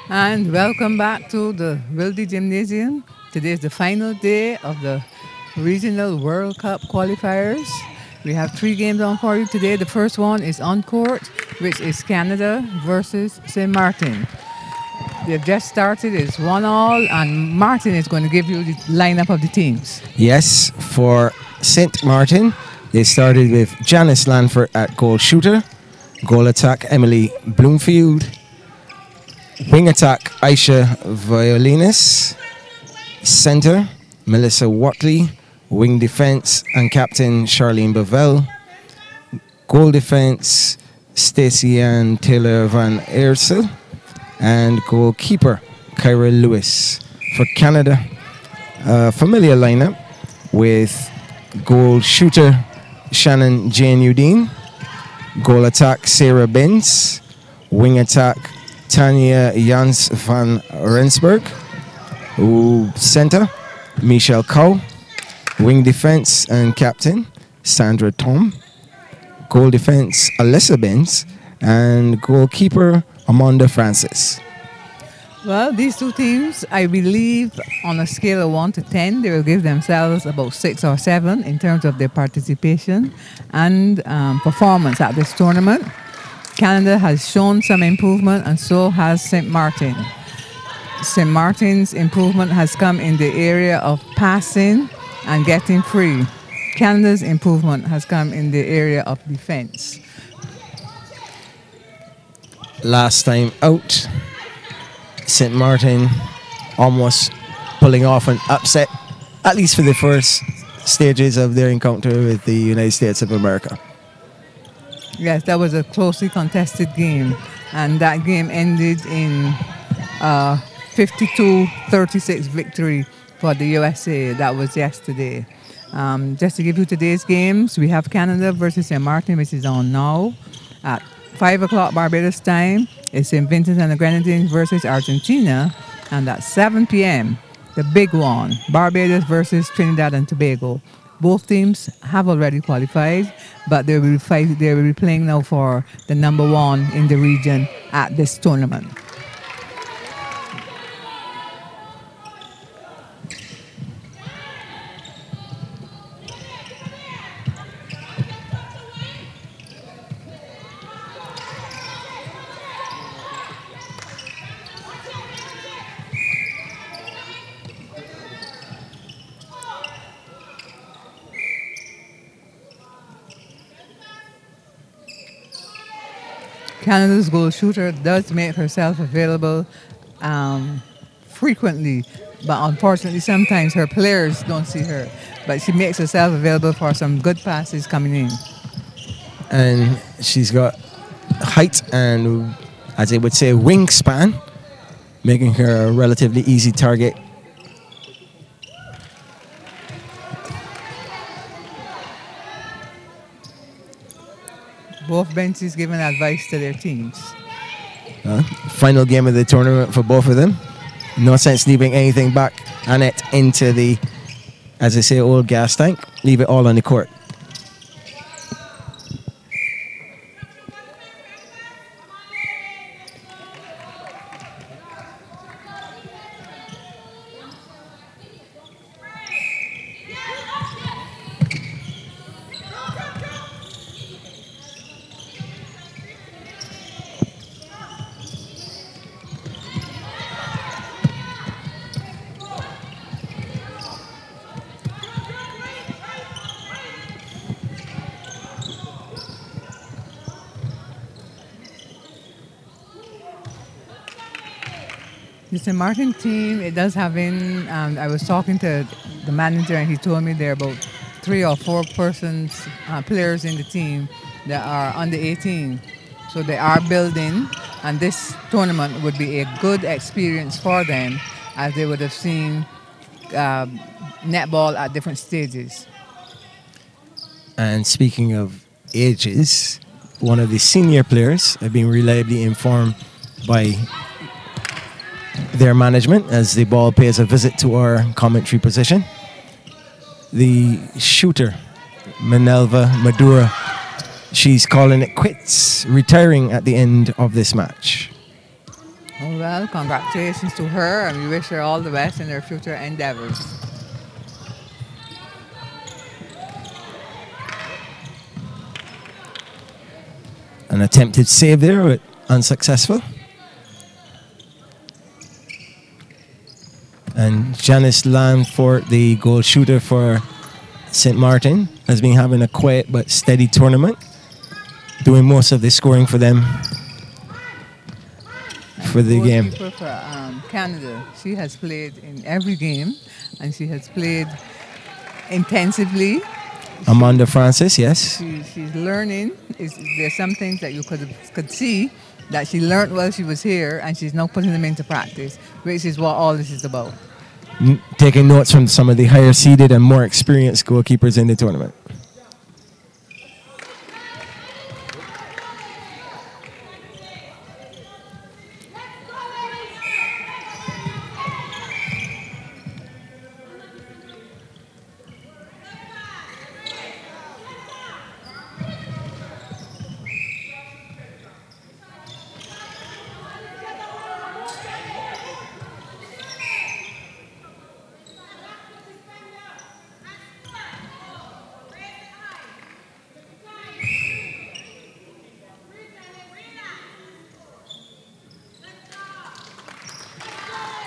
And welcome back to the Wildy Gymnasium. Today is the final day of the Regional World Cup qualifiers. We have 3 games on for you today. The first one is on court, which is Canada versus St. Martin. They've just started, it's 1-1, and Maarten is going to give you the lineup of the teams. Yes, for St. Martin, they started with Janice Lanford at goal shooter, goal attack Emily Bloomfield, wing attack Aisha Violinis, center Melissa Watley, wing defense and captain Charlene Bavell, goal defense Stacey Ann Taylor Van Eersel, and goalkeeper Kyra Lewis. For Canada, a familiar lineup with goal shooter Shannon Jane Udine, goal attack Sarah Benz, wing attack Tanya Jans van Rensburg, center Michelle Cow, wing defense and captain Sandra Tom, goal defense Alyssa Benz, and goalkeeper Amanda Francis. Well, these two teams, I believe, on a scale of 1 to 10, they will give themselves about 6 or 7 in terms of their participation and performance at this tournament. Canada has shown some improvement, and so has St. Martin. St. Martin's improvement has come in the area of passing and getting free. Canada's improvement has come in the area of defense. Last time out, St. Martin almost pulling off an upset, at least for the first stages of their encounter with the United States of America. Yes, that was a closely contested game, and that game ended in 52-36 victory for the USA. That was yesterday. Just to give you today's games, we have Canada versus St. Martin, which is on now at 5 o'clock Barbados time. It's St Vincent and the Grenadines versus Argentina, and at 7 p.m. the big one, Barbados versus Trinidad and Tobago. Both teams have already qualified, but they will be playing now for the number 1 in the region at this tournament. Canada's goal shooter does make herself available frequently, but unfortunately sometimes her players don't see her. But she makes herself available for some good passes coming in. And she's got height and, as they would say, wingspan, making her a relatively easy target. Both benches giving advice to their teams. Final game of the tournament for both of them. No sense leaving anything back on it into the, as I say, old gas tank. Leave it all on the court. The St. Martin team, it does have in, I was talking to the manager and he told me there are about 3 or 4 players in the team that are under 18. So they are building, and this tournament would be a good experience for them as they would have seen netball at different stages. And speaking of ages, one of the senior players have been reliably informed by their management as the ball pays a visit to our commentary position. The shooter, Manelva Madura, she's calling it quits, retiring at the end of this match. Oh, well, congratulations to her, and we wish her all the best in her future endeavors. An attempted save there, but unsuccessful. And Janice Lanford, the goal shooter for St. Martin, has been having a quiet but steady tournament, doing most of the scoring for them for the game. For Canada, she has played in every game, and she has played intensively. Amanda Francis, yes. She's learning. There's some things that you could see that she learned while she was here, and she's now putting them into practice, which is what all this is about. Taking notes from some of the higher seeded and more experienced goalkeepers in the tournament.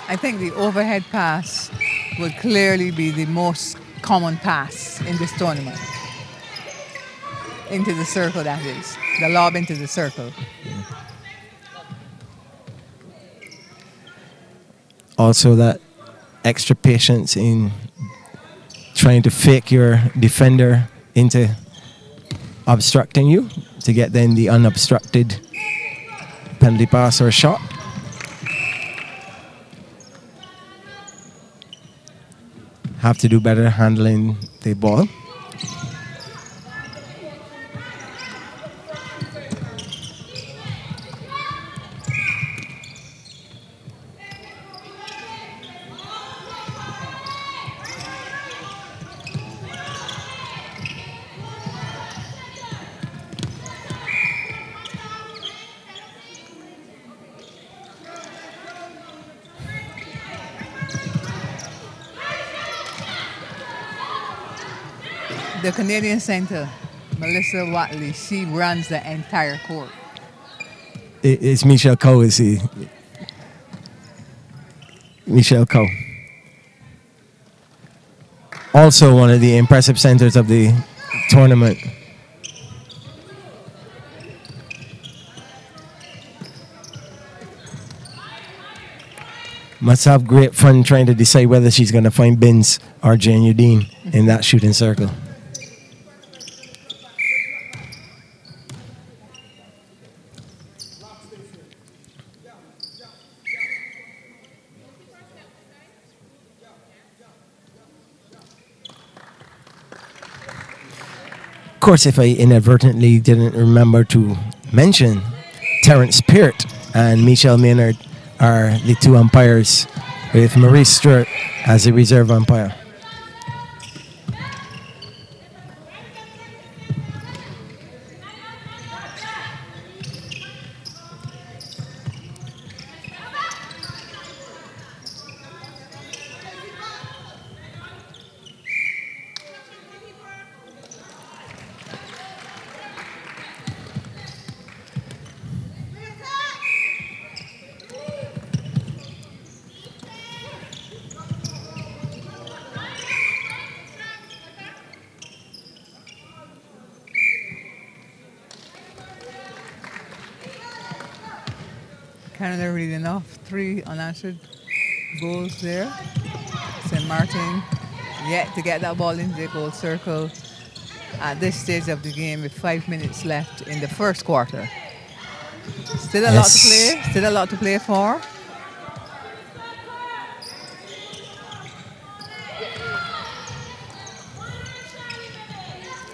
I think the overhead pass would clearly be the most common pass in this tournament. Into the circle, that is. The lob into the circle. Also that extra patience in trying to fake your defender into obstructing you to get then the unobstructed penalty pass or shot. Have to do better handling the ball. The Canadian center, Melissa Watley, she runs the entire court. It's Michelle Coe, is he? Michelle Coe. Also one of the impressive centers of the tournament. Must have great fun trying to decide whether she's going to find Binns or Jane Udine in that shooting circle. Of course, if I inadvertently didn't remember to mention, Terrence Peart and Michelle Maynard are the two umpires, with Maurice Stewart as the reserve umpire. Canada reading off 3 unanswered goals there. St. Martin yet to get that ball into the goal circle at this stage of the game with 5 minutes left in the first quarter. Still a lot to play, still a lot to play for.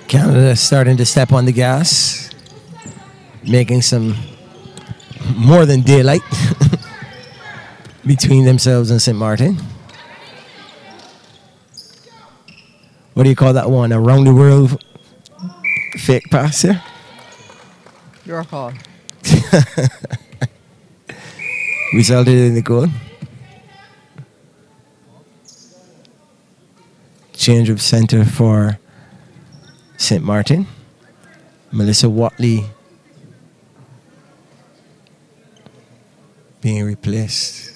Canada starting to step on the gas, making some more than daylight between themselves and St. Martin. What do you call that one? Around the world fake pass here? Your call. resulted in the goal. Change of center for St. Maarten. Melissa Watley being replaced.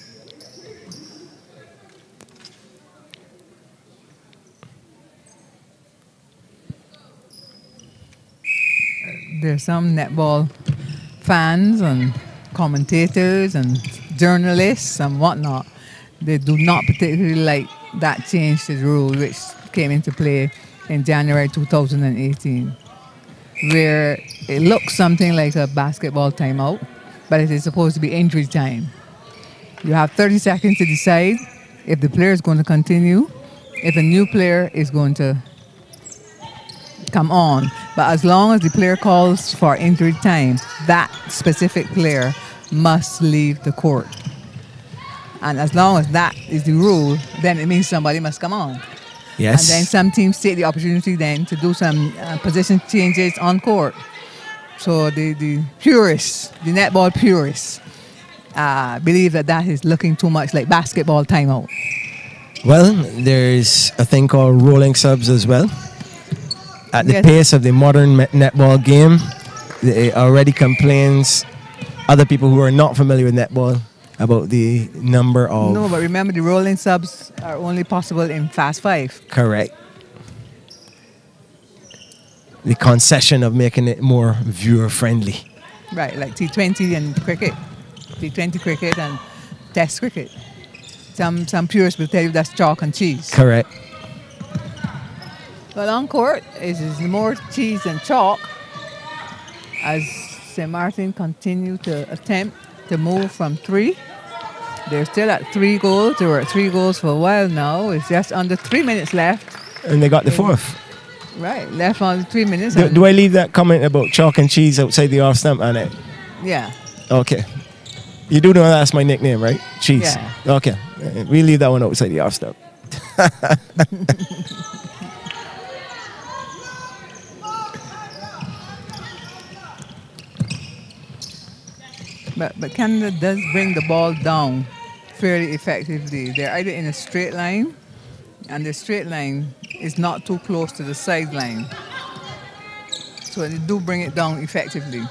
There's some netball fans and commentators and journalists and whatnot. They do not particularly like that change to the rule, which came into play in January 2018, where it looks something like a basketball timeout, but it is supposed to be injury time. You have 30 seconds to decide if the player is going to continue, if a new player is going to come on. But as long as the player calls for injury time, that specific player must leave the court. And as long as that is the rule, then it means somebody must come on. Yes. And then some teams take the opportunity then to do some position changes on court. So the purists, the netball purists, believe that is looking too much like basketball timeout. Well, there's a thing called rolling subs as well. At the pace of the modern netball game, it already complains other people who are not familiar with netball about the number of... No, but remember the rolling subs are only possible in Fast 5. Correct. The concession of making it more viewer-friendly. Right, like T20 and cricket. T20 cricket and Test cricket. Some purists will tell you that's chalk and cheese. Correct. But on court, it is more cheese than chalk as St. Maarten continue to attempt to move from 3. They're still at 3 goals. They were at 3 goals for a while now. It's just under 3 minutes left. And they got the 4th. Right, left under 3 minutes. Do I leave that comment about chalk and cheese outside the off stump on it? Yeah. Okay. You do know that's my nickname, right? Cheese. Yeah. Okay. We leave that one outside the off stump. But Canada does bring the ball down fairly effectively. They're either in a straight line, and the straight line is not too close to the sideline. So they do bring it down effectively.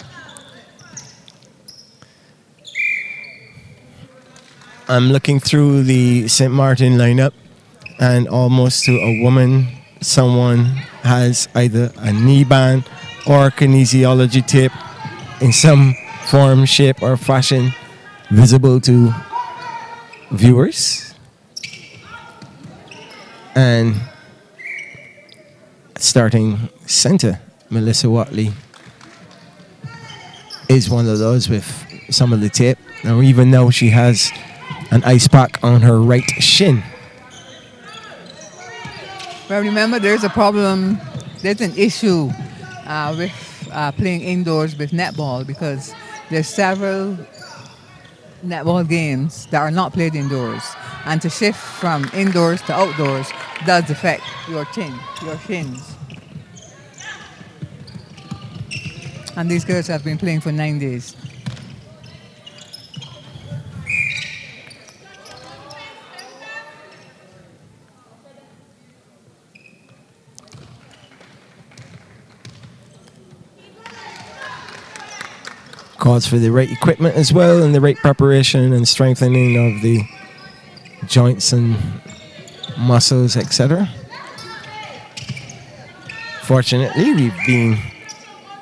I'm looking through the St. Maarten lineup, and almost to a woman, someone has either a knee band or kinesiology tape in some form, shape, or fashion visible to viewers. And starting center, Melissa Watley is one of those with some of the tape. Now, even though she has an ice pack on her right shin. Well, remember, there's a problem, there's an issue with playing indoors with netball, because there's several netball games that are not played indoors. And to shift from indoors to outdoors does affect your shins. And these girls have been playing for 9 days. Calls for the right equipment as well, and the right preparation and strengthening of the joints and muscles, etc. Fortunately, we've been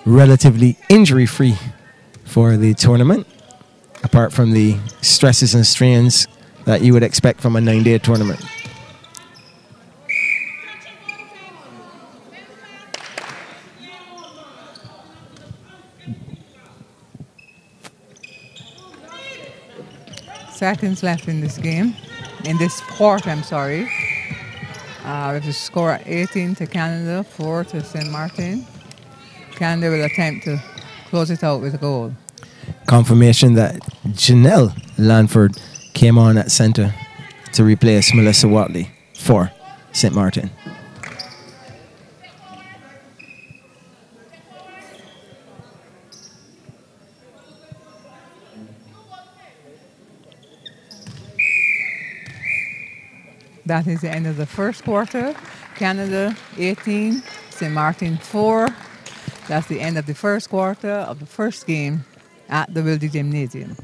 relatively injury-free for the tournament, apart from the stresses and strains that you would expect from a 9-day tournament. Seconds left in this game, in this quarter, I'm sorry. With the score at 18 to Canada, 4 to St. Maarten. Canada will attempt to close it out with a goal. Confirmation that Janelle Lanford came on at center to replace Melissa Watley for St. Maarten. That is the end of the first quarter. Canada 18, St. Martin 4. That's the end of the first quarter of the first game at the Wilde Gymnasium.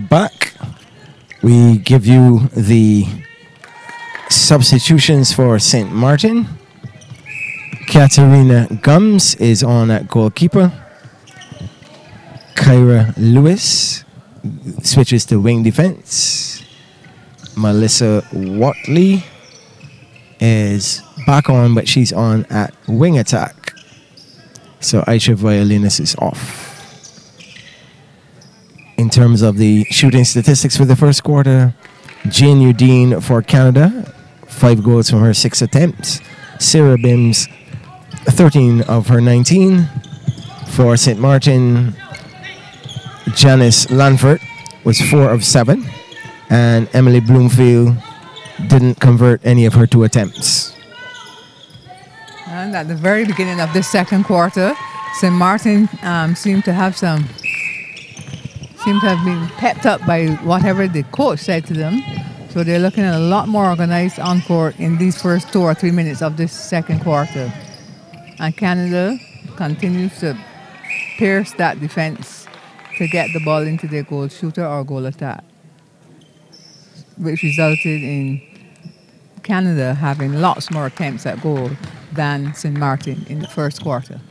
Back, we give you the substitutions for St. Martin. Katerina Gums is on at goalkeeper. Kyra Lewis switches to wing defense. Melissa Watley is back on, but she's on at wing attack. So Aisha Violinis is off. In terms of the shooting statistics for the first quarter, Jane Udine for Canada, 5 goals from her 6 attempts. Sarah Bims, 13 of her 19. For St. Martin, Janice Lanford was 4 of 7. And Emily Bloomfield didn't convert any of her 2 attempts. And at the very beginning of the second quarter, St. Martin seem to have been pepped up by whatever the coach said to them. So they're looking at a lot more organized on court in these first 2 or 3 minutes of this second quarter. And Canada continues to pierce that defense to get the ball into their goal shooter or goal attack, which resulted in Canada having lots more attempts at goal than St. Martin in the first quarter.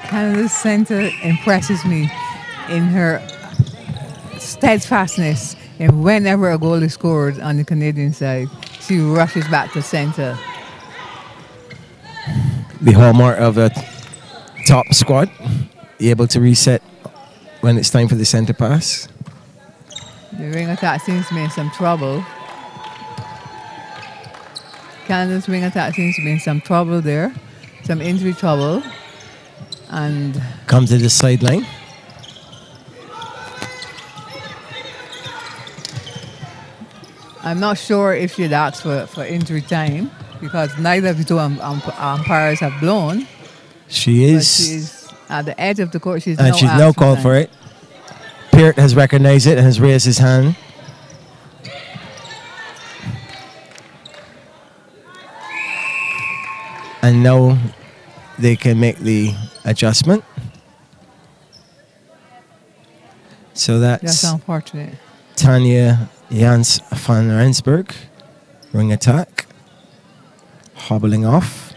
Canada's center impresses me in her steadfastness, and whenever a goal is scored on the Canadian side, she rushes back to center. The hallmark of a top squad, able to reset when it's time for the center pass. The wing attack seems to be in some trouble. Canada's wing attack seems to be in some trouble there, some injury trouble. And come to the sideline. I'm not sure if she'd asked for injury time because neither of the two umpires have blown. She's at the edge of the court. She's no call for it. Peart has recognized it and has raised his hand. And now they can make the adjustment. So that's unfortunate. Tanya Jans van Rensburg, ring attack, hobbling off.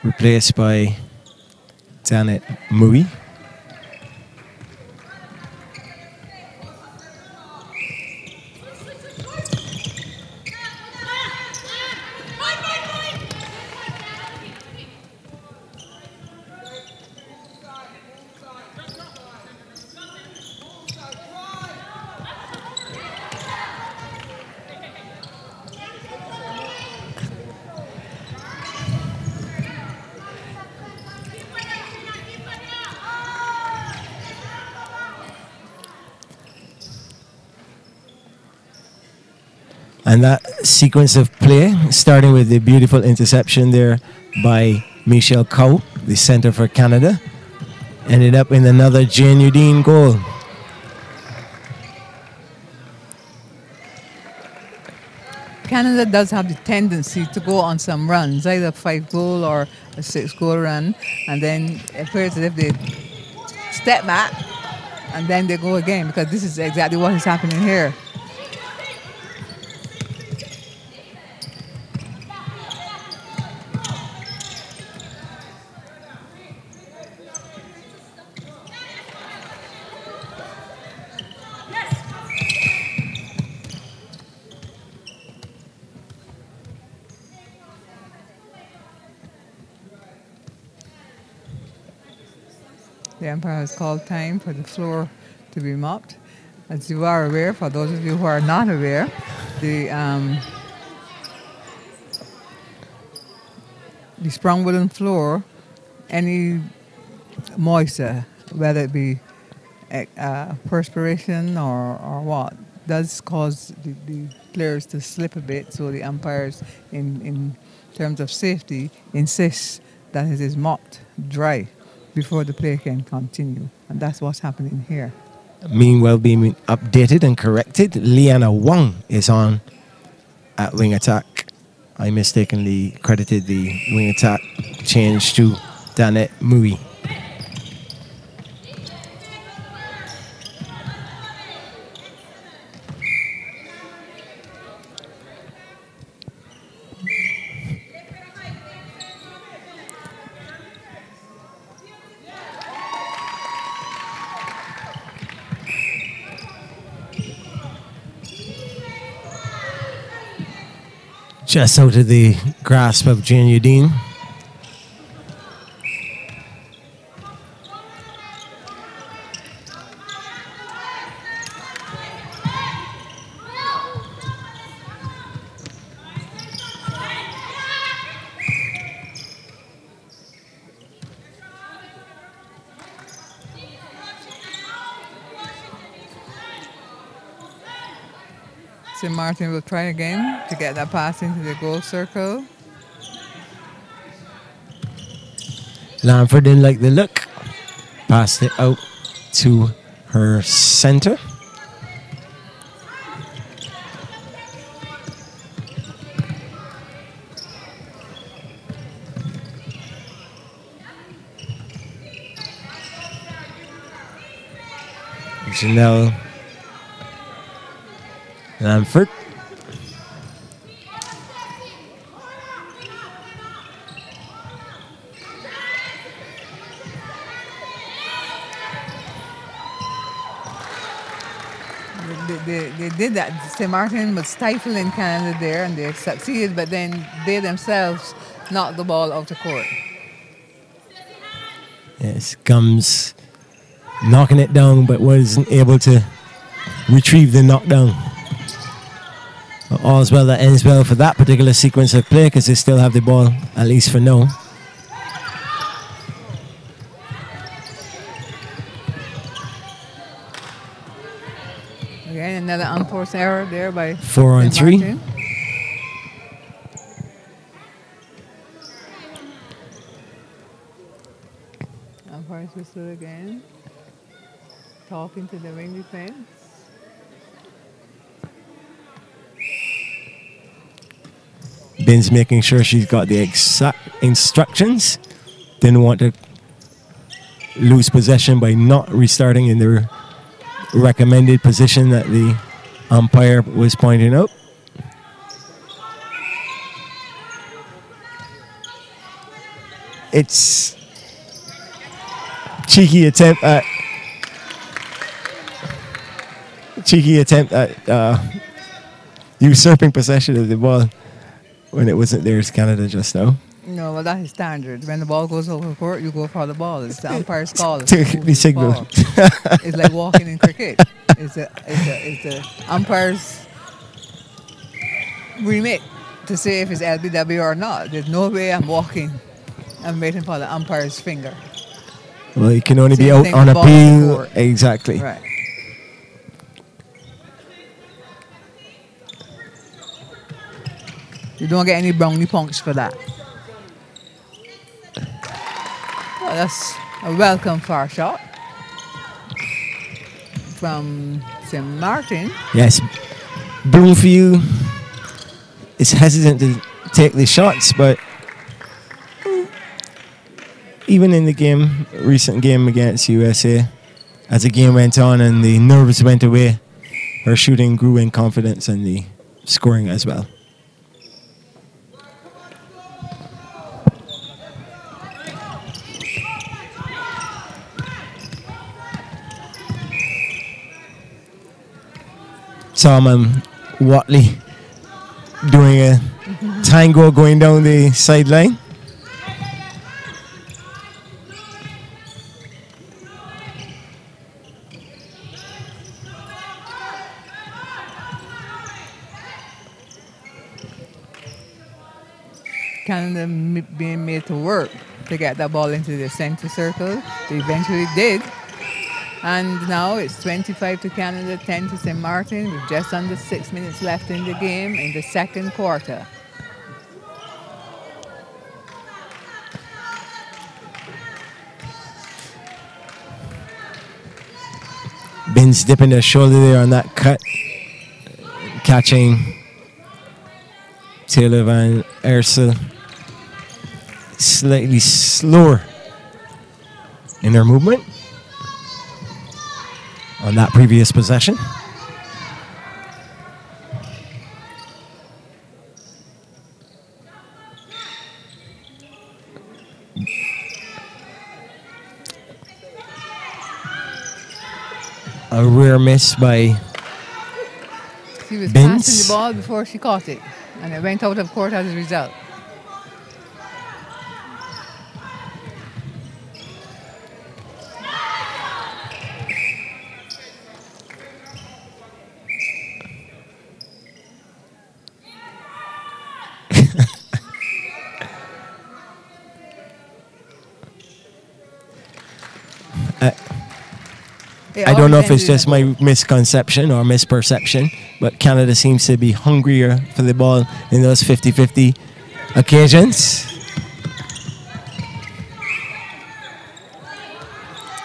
Replaced by Janet Mui. And that sequence of play, starting with the beautiful interception there by Michelle Coe, the center for Canada, ended up in another Jane Udine goal. Canada does have the tendency to go on some runs, either a 5-goal or a 6-goal run, and then it appears as if they step back and then they go again, because this is exactly what is happening here. The umpire has called time for the floor to be mopped. As you are aware, for those of you who are not aware, the sprung wooden floor, any moisture, whether it be perspiration or what, does cause the players to slip a bit. So the umpires, in terms of safety, insist that it is mopped dry before the play can continue. And that's what's happening here. Meanwhile, being updated and corrected, Liana Wang is on at wing attack. I mistakenly credited the wing attack change to Danette Mui. Just out of the grasp of Jane Udine. St. Maarten will try again to get that pass into the goal circle. Lamford didn't like the look. Passed it out to her center. Janelle Lamford. They did that. St. Maarten was stifling Canada there, and they succeeded, but then they themselves knocked the ball out of court. Yes, Gums knocking it down, but wasn't able to retrieve the knockdown. All's well that ends well for that particular sequence of play, because they still have the ball, at least for now. Again, another unforced error there by 4 on 3. Maarten. Umpire's whistle again. Talking to the wing defense. Ben's making sure she's got the exact instructions. Didn't want to lose possession by not restarting in the recommended position that the umpire was pointing out. It's cheeky attempt at usurping possession of the ball when it wasn't theirs, Canada, just now. No, well, that is standard. When the ball goes over the court, you go for the ball. It's the umpire's call. The signal. It's like walking in cricket. It's the umpire's remit to say if it's LBW or not. There's no way I'm walking. I'm waiting for the umpire's finger. Well, you can only Same be out thing on with ball on the appeal. court. Exactly. Right. You don't get any brownie points for that. Well, that's a welcome far shot from St. Maarten. Yes. Bloomfield is hesitant to take the shots, but even in the game, recent game against USA, as the game went on and the nerves went away, her shooting grew in confidence and the scoring as well. Tom Watley doing a tango going down the sideline. Canada being made to work to get that ball into the center circle. They eventually did. And now it's 25 to Canada, 10 to St. Maarten, with just under 6 minutes left in the game in the second quarter. Ben's dipping her shoulder there on that cut, catching Taylor Van Ursel slightly slower in her movement on that previous possession. A rare miss by She was Benz. passing the ball before she caught it. And it went out of court as a result. I don't know if it's just my misconception or misperception, but Canada seems to be hungrier for the ball in those 50-50 occasions.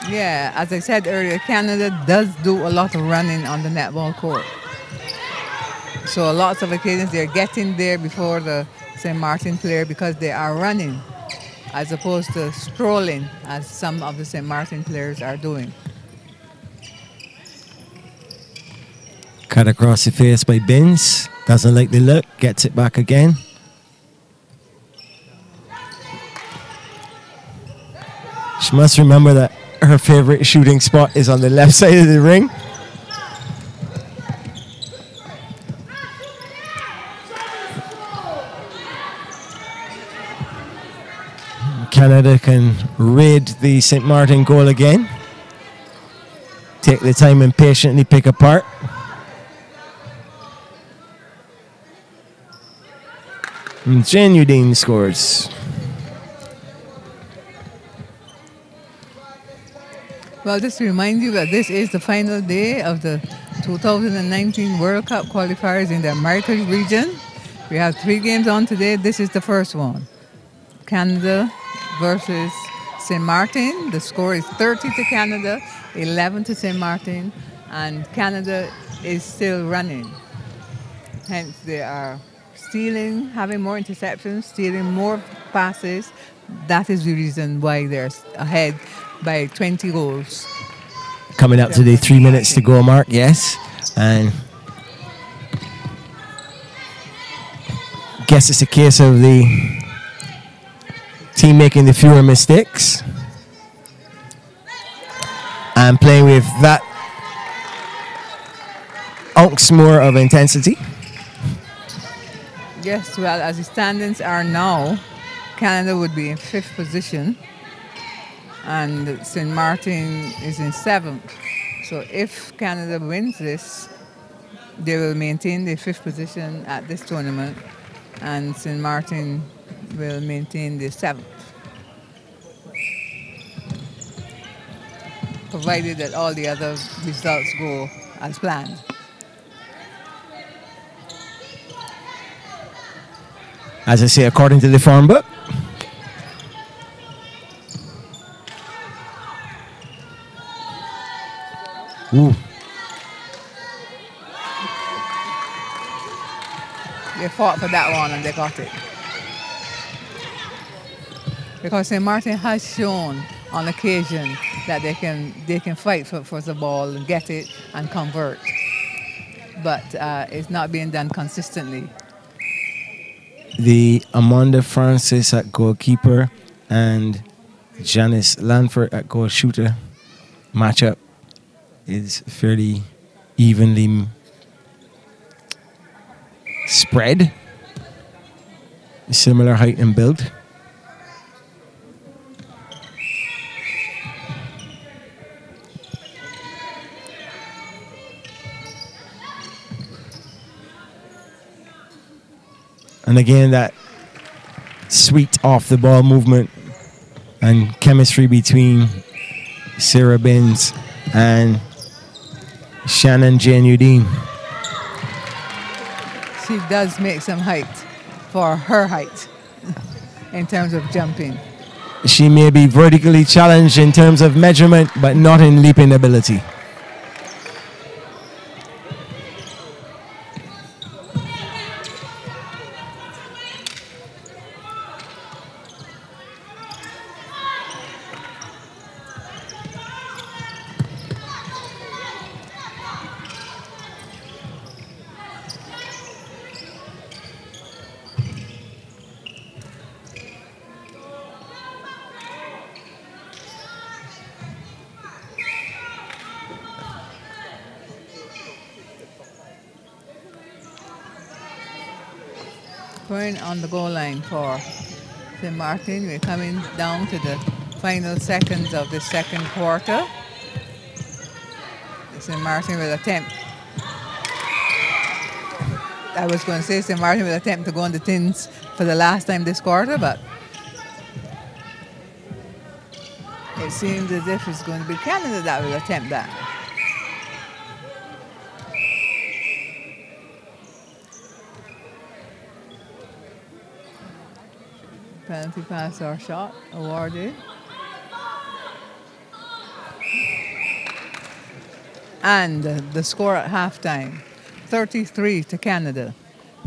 Yeah, as I said earlier, Canada does do a lot of running on the netball court. So lots of occasions they're getting there before the St. Maarten player because they are running, as opposed to strolling, as some of the St. Maarten players are doing. Cut across the face by Binns. Doesn't like the look. Gets it back again. She must remember that her favorite shooting spot is on the left side of the ring. Canada can raid the St. Maarten goal again. Take the time and patiently pick apart. And Grenadines scores. Well, just to remind you that this is the final day of the 2019 World Cup qualifiers in the Americas region. We have 3 games on today. This is the first one. Canada versus St. Maarten. The score is 30 to Canada, 11 to St. Maarten, and Canada is still running. Hence, they are stealing, having more interceptions, stealing more passes. That is the reason why they're ahead by 20 goals. Coming up to the 3 minutes to go mark, yes. And guess it's a case of the team making the fewer mistakes and playing with that ounce more of intensity. Yes, well, as the standings are now, Canada would be in 5th position and St. Maarten is in 7th. So if Canada wins this, they will maintain the 5th position at this tournament and St. Maarten will maintain the 7th. Provided that all the other results go as planned. As I say, according to the form book. Ooh. They fought for that one and they got it. Because St. Maarten has shown on occasion that they can fight for the ball and get it and convert. But it's not being done consistently. The Amanda Francis at goalkeeper and Janice Lanford at goal shooter matchup is fairly evenly spread. Similar height and build. And again, that sweet off-the-ball movement and chemistry between Sarah Binns and Shannon Jane Udine. She does make some height for her height in terms of jumping. She may be vertically challenged in terms of measurement, but not in leaping ability. Point on the goal line for St. Maarten. We're coming down to the final seconds of the second quarter. St. Maarten will attempt. I was going to say St. Maarten will attempt to go on the tins for the last time this quarter, but it seems as if it's going to be Canada that will attempt that. Penalty pass or shot awarded. And the score at halftime, 33 to Canada,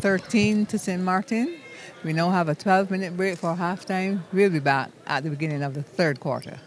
13 to St. Maarten. We now have a 12-minute break for halftime. We'll be back at the beginning of the third quarter.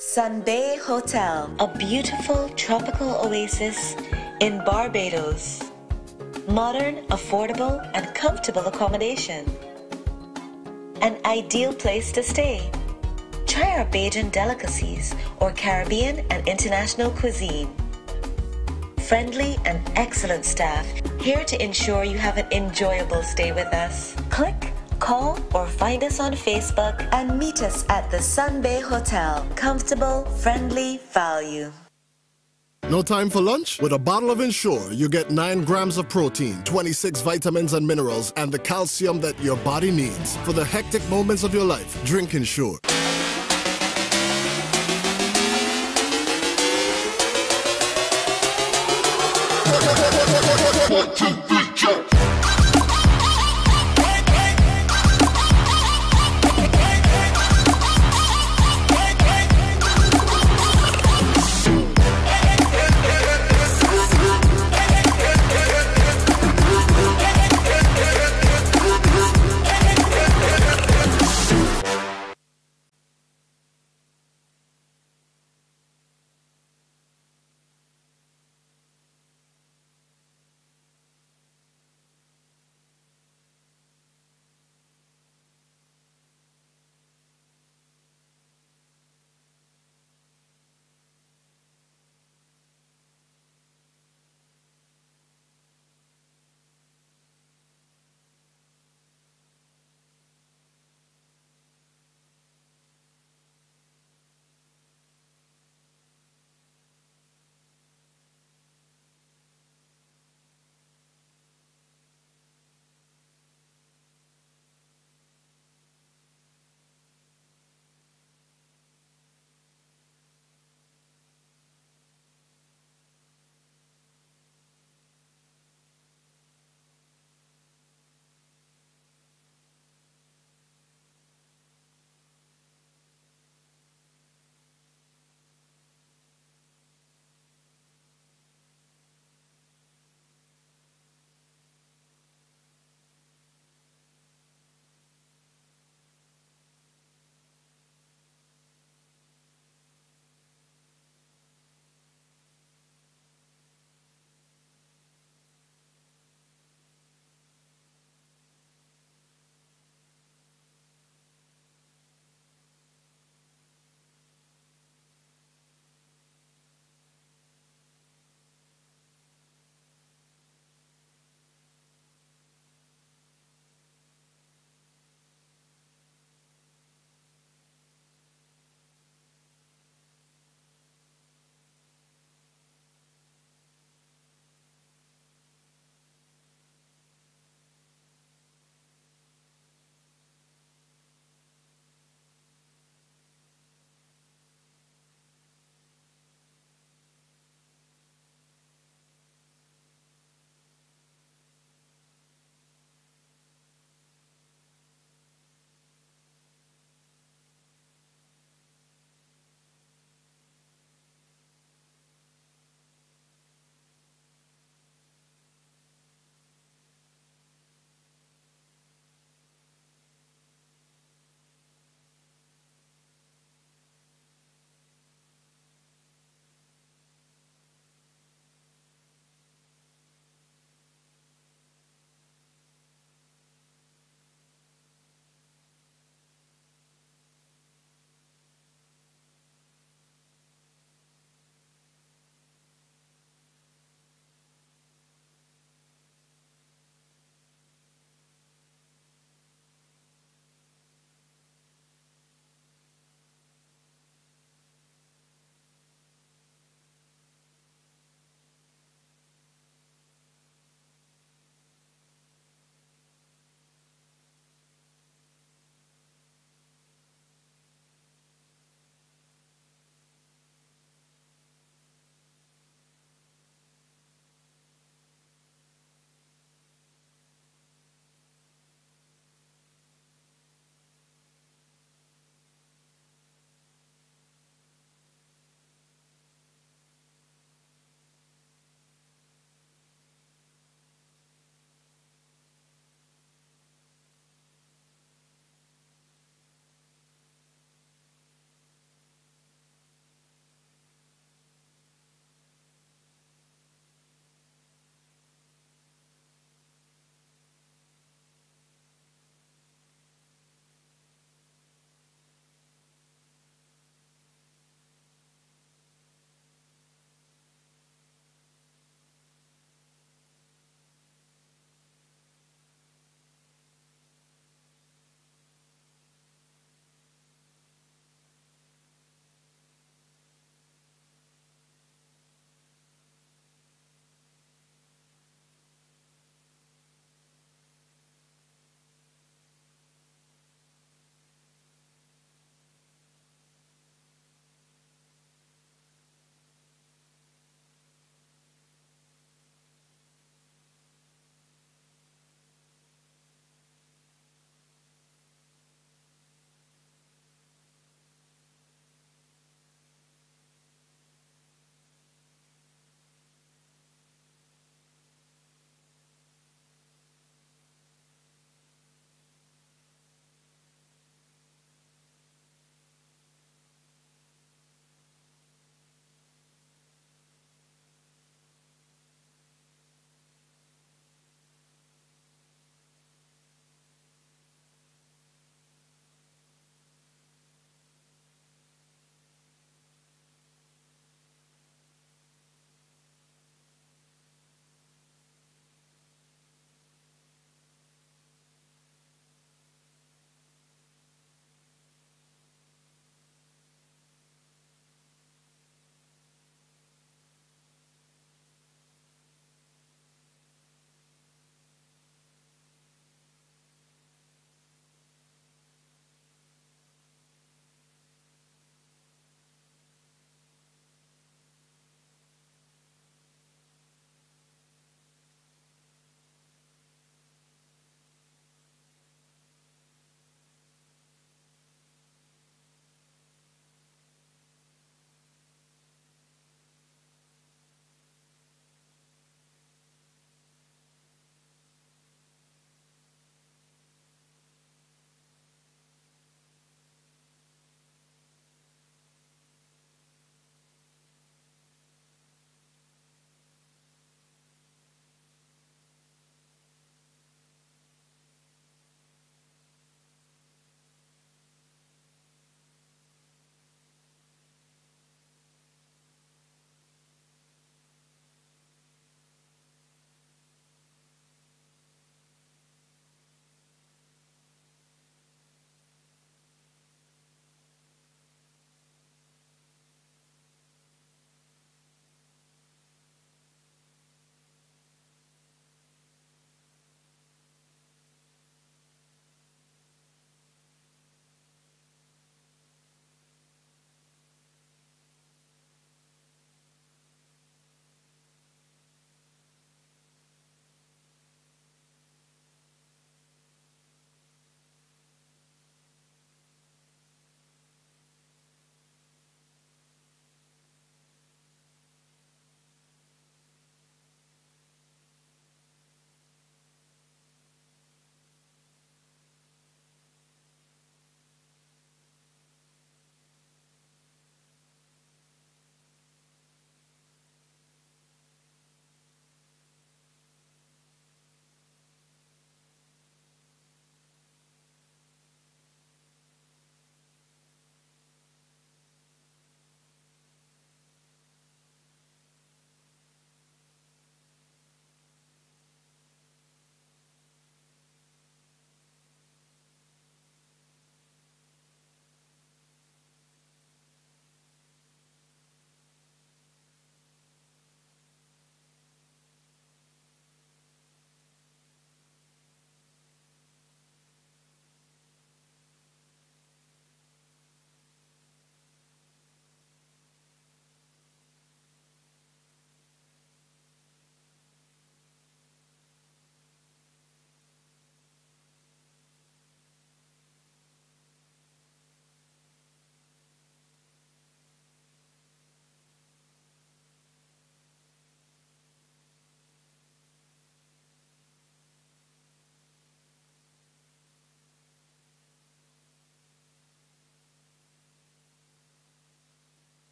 Sun Bay Hotel, a beautiful tropical oasis in Barbados. Modern, affordable, and comfortable accommodation. An ideal place to stay. Try our Bajan delicacies or Caribbean and international cuisine. Friendly and excellent staff here to ensure you have an enjoyable stay with us. Click, call, or find us on Facebook and meet us at the Sun Bay Hotel. Comfortable, friendly, value. No time for lunch? With a bottle of Ensure, you get 9 grams of protein, 26 vitamins and minerals, and the calcium that your body needs. For the hectic moments of your life, drink Ensure. One, two, three, jump.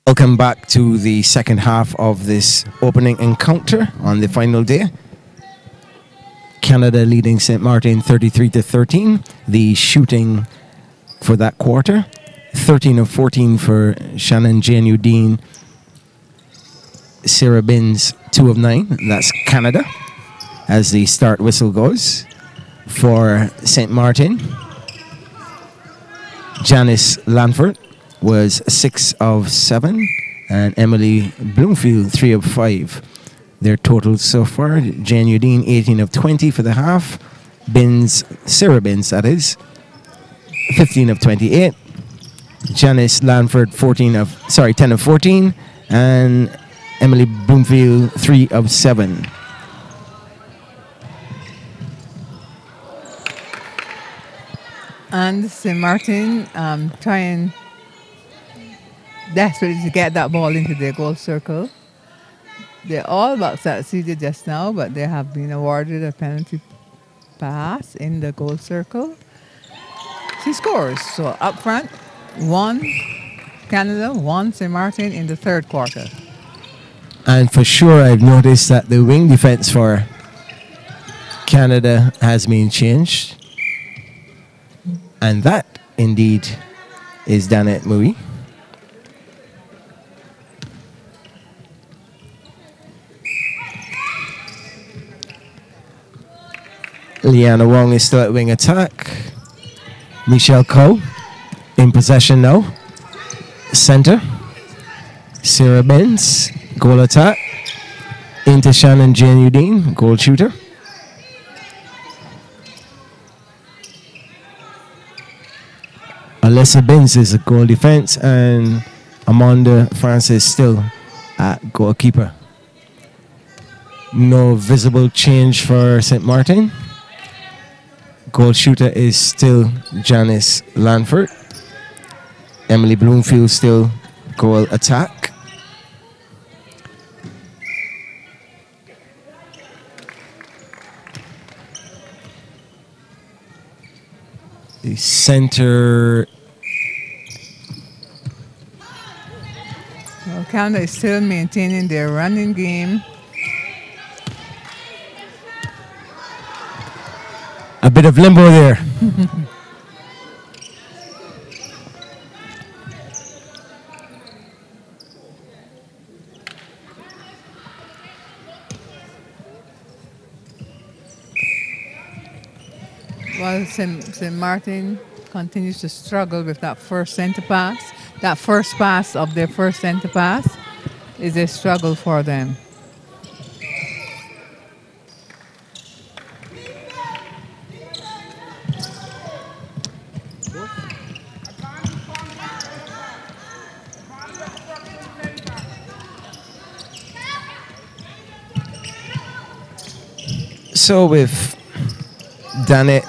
Welcome back to the second half of this opening encounter on the final day. Canada leading St. Maarten 33-13. The shooting for that quarter, 13 of 14 for Shannon Janu Dean. Sarah Binns, 2 of 9. That's Canada as the start whistle goes. For St. Maarten, Janice Lanford was 6 of 7, and Emily Bloomfield 3 of 5. Their totals so far: Jan Udine 18 of 20 for the half, Sarah Binns that is, 15 of 28, Janice Lanford 10 of 14, and Emily Bloomfield 3 of 7. And St. Maarten trying desperately to get that ball into their goal circle. They're all but succeeded just now, but they have been awarded a penalty pass in the goal circle. She scores. So up front, 1 Canada, 1 St. Maarten in the third quarter. And for sure, I've noticed that the wing defense for Canada has been changed. And that, indeed, is Danette Mui. Liana Wong is still at wing attack. Michelle Coe in possession now. Center. Sarah Benz, goal attack. Into Shannon Jane Udine, goal shooter. Alyssa Benz is a goal defense, and Amanda Francis still at goalkeeper. No visible change for St. Maarten. Goal shooter is still Janice Lanford. Emily Bloomfield still goal attack. The center. Well, Canada is still maintaining their running game. A bit of limbo there. While St. Maarten continues to struggle with that first center pass. That first pass of their first center pass is a struggle for them. So with Danette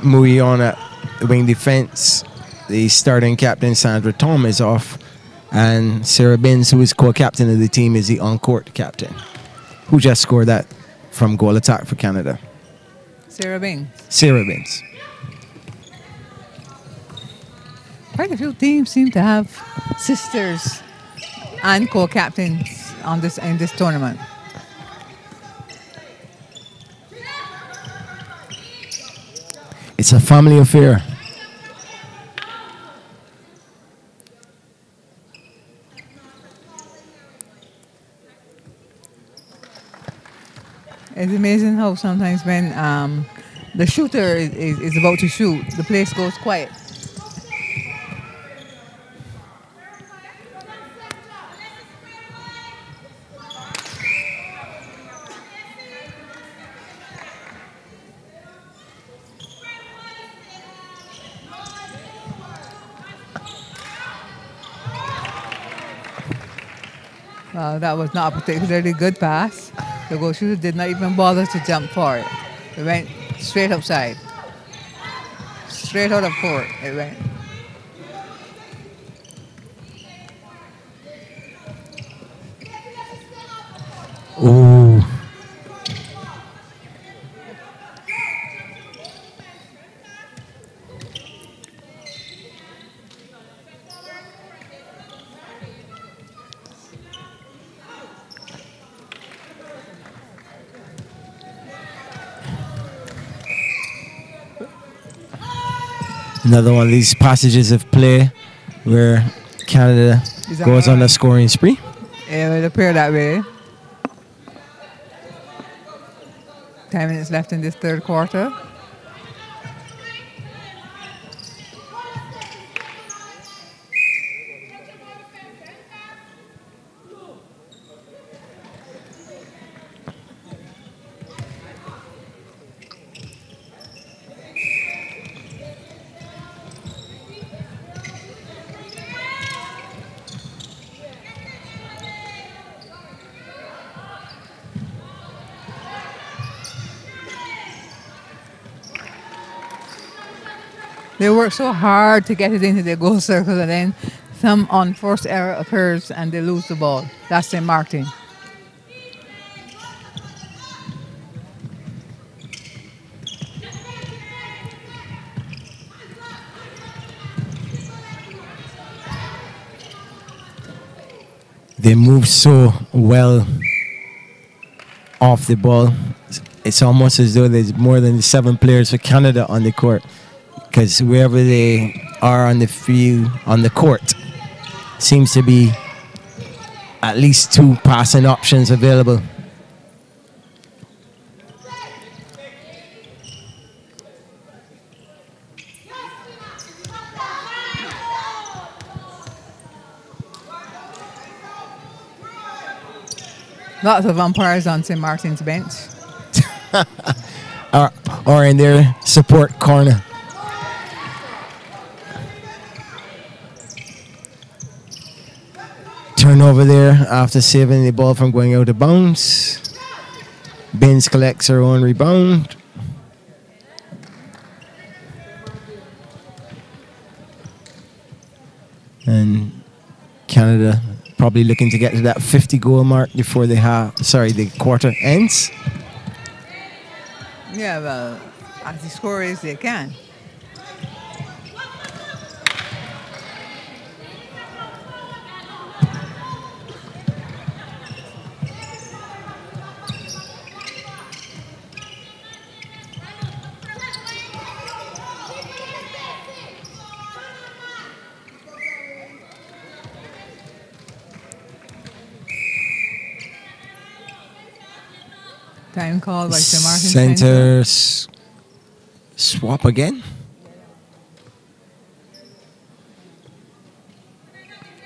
Mui on at wing defense, the starting captain Sandra Tom is off, and Sarah Binns, who is co-captain of the team, is the on-court captain, who just scored that from goal attack for Canada. Sarah Binns. Sarah Binns. Quite a few teams seem to have sisters and co-captains in this tournament. It's a family affair. It's amazing how sometimes when the shooter is about to shoot, the place goes quiet. Well, that was not a particularly good pass. The goal shooter did not even bother to jump for it. It went straight outside. Straight out of court, it went. Ooh. Another one of these passages of play where Canada goes on a scoring spree. It would appear that way. 10 minutes left in this third quarter. They work so hard to get it into their goal circle, and then some unforced error occurs and they lose the ball. That's St. Maarten. They move so well off the ball. It's almost as though there's more than 7 players for Canada on the court, because wherever they are on the field, on the court, seems to be at least 2 passing options available. Lots of umpires on St. Martin's bench. or in their support corner. Turnover there after saving the ball from going out of bounds. Binns collects her own rebound. And Canada probably looking to get to that 50 goal mark before the quarter ends. Yeah, well, as the score is, they can. Time called by St. Martin Center swap again.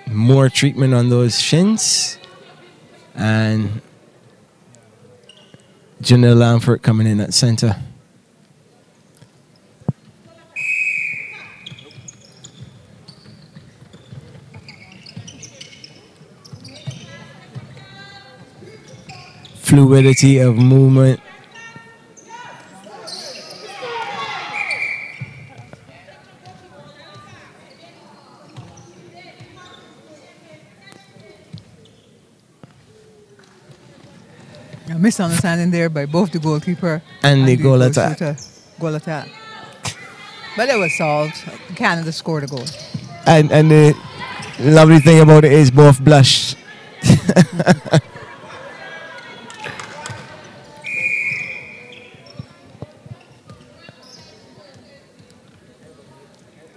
More treatment on those shins. And Janelle Lamford coming in at center. Fluidity of movement. A misunderstanding there by both the goalkeeper and the goal attack. Goal attack. But it was solved. Canada scored a goal. And the lovely thing about it is both blushed.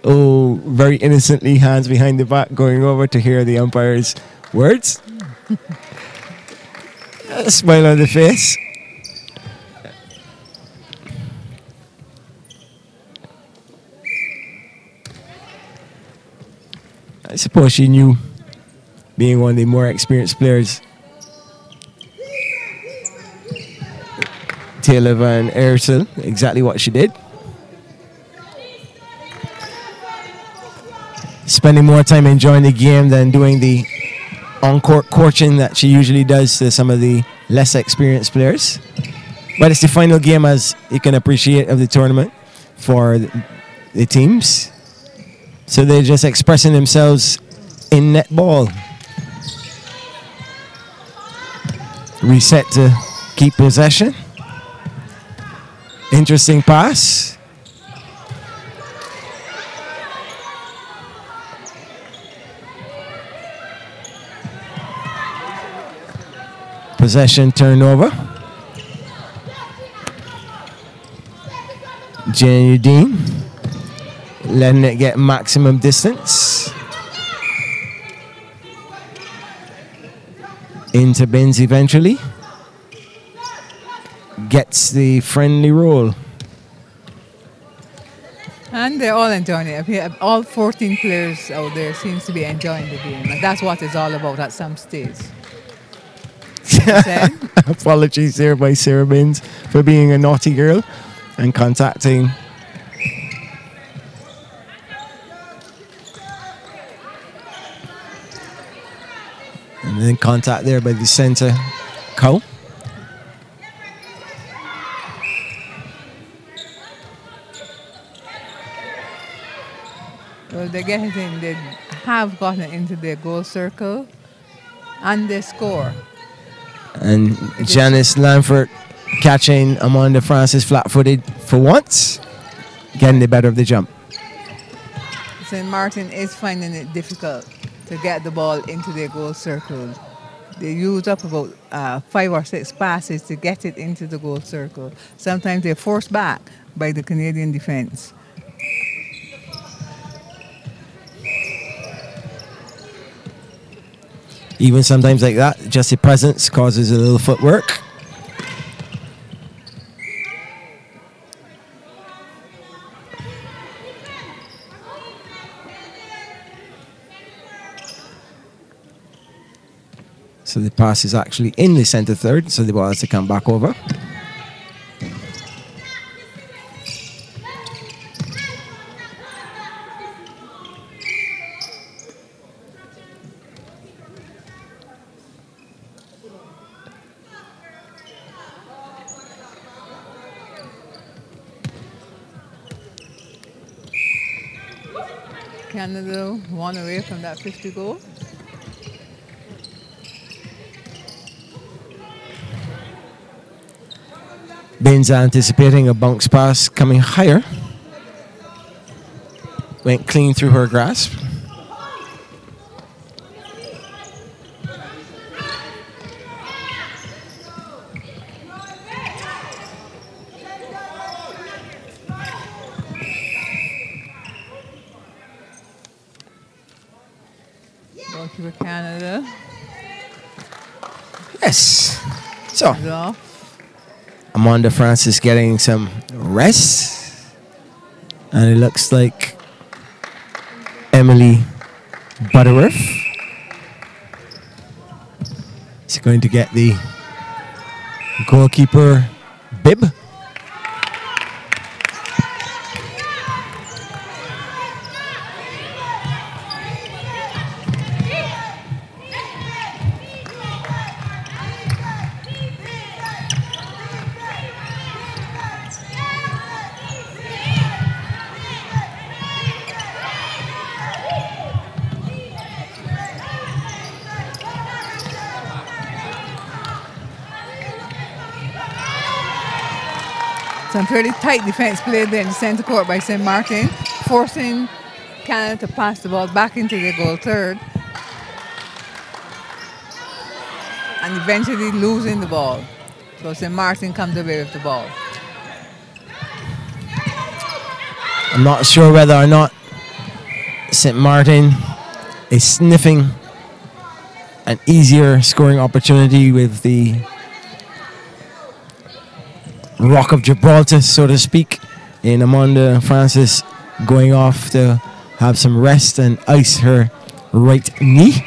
Oh, very innocently, hands behind the back, going over to hear the umpire's words. A smile on the face. I suppose she knew, being one of the more experienced players, Taylor Van Eersel, exactly what she did. Spending more time enjoying the game than doing the on-court coaching that she usually does to some of the less experienced players. But it's the final game, as you can appreciate, of the tournament for the teams. So they're just expressing themselves in netball. Reset to keep possession. Interesting pass. Possession turnover. Janudine letting it get maximum distance. Into Bins eventually. Gets the friendly roll. And they're all enjoying it. All 14 players out there seems to be enjoying the game. And that's what it's all about at some stage. Apologies there by Sarah Bins for being a naughty girl and contacting and then contact there by the center cow. Well, they have gotten into their goal circle and they score. And Janice Lanford catching Amanda Francis flat-footed for once, getting the better of the jump. St. Maarten is finding it difficult to get the ball into their goal circle. They use up about 5 or 6 passes to get it into the goal circle. Sometimes they're forced back by the Canadian defense. Even sometimes like that, just the presence causes a little footwork. So the pass is actually in the center third, so the ball has to come back over. Canada 1 away from that 50 goal. Bins anticipating a bounce pass coming higher. Went clean through her grasp. Goalkeeper Canada. Yes. So Is off. Amanda Francis getting some rest. And it looks like Emily Butterworth is going to get the goalkeeper bib. Some pretty tight defense played there in the centre court by St. Maarten, forcing Canada to pass the ball back into their goal third and eventually losing the ball. So St. Maarten comes away with the ball. I'm not sure whether or not St. Maarten is sniffing an easier scoring opportunity with the Rock of Gibraltar, so to speak, in Amanda Francis going off to have some rest and ice her right knee.